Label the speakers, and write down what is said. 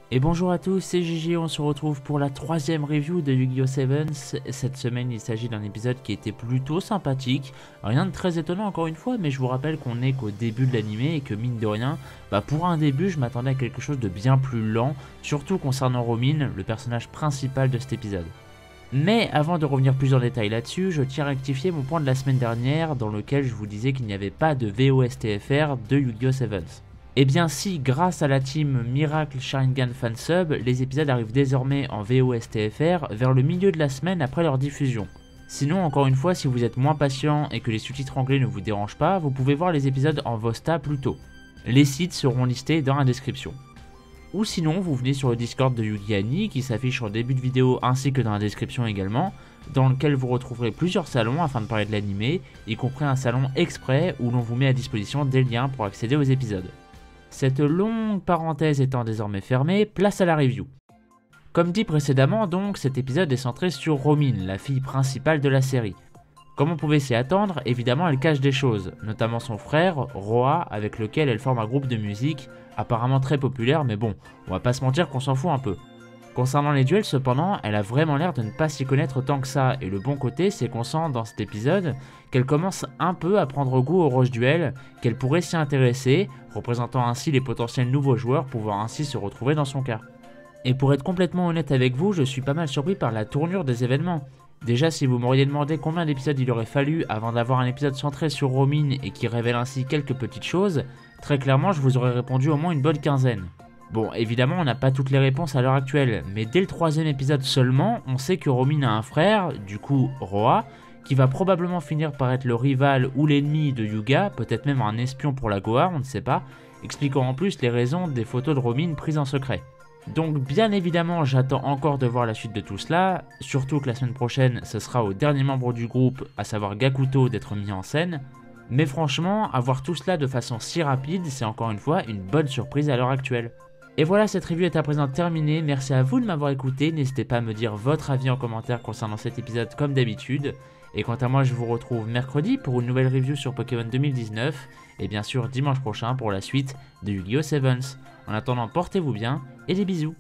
Speaker 1: Et bonjour à tous, c'est Gigi, on se retrouve pour la troisième review de Yu-Gi-Oh! Sevens. Cette semaine, il s'agit d'un épisode qui était plutôt sympathique. Rien de très étonnant encore une fois, mais je vous rappelle qu'on n'est qu'au début de l'animé et que mine de rien, pour un début, je m'attendais à quelque chose de bien plus lent, surtout concernant Romine, le personnage principal de cet épisode. Mais avant de revenir plus en détail là-dessus, je tiens à rectifier mon point de la semaine dernière dans lequel je vous disais qu'il n'y avait pas de VOSTFR de Yu-Gi-Oh! Sevens. Et bien si, grâce à la team Miracle Sharingan Fansub, les épisodes arrivent désormais en VOSTFR vers le milieu de la semaine après leur diffusion. Sinon, encore une fois, si vous êtes moins patient et que les sous-titres anglais ne vous dérangent pas, vous pouvez voir les épisodes en VOSTA plus tôt. Les sites seront listés dans la description. Ou sinon, vous venez sur le Discord de Yugi Annie qui s'affiche en début de vidéo ainsi que dans la description également, dans lequel vous retrouverez plusieurs salons afin de parler de l'animé, y compris un salon exprès où l'on vous met à disposition des liens pour accéder aux épisodes. Cette longue parenthèse étant désormais fermée, place à la review. Comme dit précédemment donc, cet épisode est centré sur Romine, la fille principale de la série. Comme on pouvait s'y attendre, évidemment elle cache des choses, notamment son frère, Roa, avec lequel elle forme un groupe de musique, apparemment très populaire, mais bon, on va pas se mentir qu'on s'en fout un peu. Concernant les duels cependant, elle a vraiment l'air de ne pas s'y connaître tant que ça, et le bon côté c'est qu'on sent dans cet épisode qu'elle commence un peu à prendre goût au rush duel, qu'elle pourrait s'y intéresser, représentant ainsi les potentiels nouveaux joueurs pouvant ainsi se retrouver dans son cas. Et pour être complètement honnête avec vous, je suis pas mal surpris par la tournure des événements. Déjà, si vous m'auriez demandé combien d'épisodes il aurait fallu avant d'avoir un épisode centré sur Romine et qui révèle ainsi quelques petites choses, très clairement je vous aurais répondu au moins une bonne quinzaine. Bon, évidemment on n'a pas toutes les réponses à l'heure actuelle, mais dès le troisième épisode seulement, on sait que Romine a un frère, du coup Roa, qui va probablement finir par être le rival ou l'ennemi de Yuga, peut-être même un espion pour la Goa, on ne sait pas, expliquant en plus les raisons des photos de Romine prises en secret. Donc bien évidemment j'attends encore de voir la suite de tout cela, surtout que la semaine prochaine ce sera au dernier membre du groupe, à savoir Gakuto, d'être mis en scène, mais franchement, avoir tout cela de façon si rapide, c'est encore une fois une bonne surprise à l'heure actuelle. Et voilà, cette review est à présent terminée, merci à vous de m'avoir écouté, n'hésitez pas à me dire votre avis en commentaire concernant cet épisode comme d'habitude, et quant à moi je vous retrouve mercredi pour une nouvelle review sur Pokémon 2019, et bien sûr dimanche prochain pour la suite de Yu-Gi-Oh! Sevens. En attendant, portez-vous bien, et des bisous.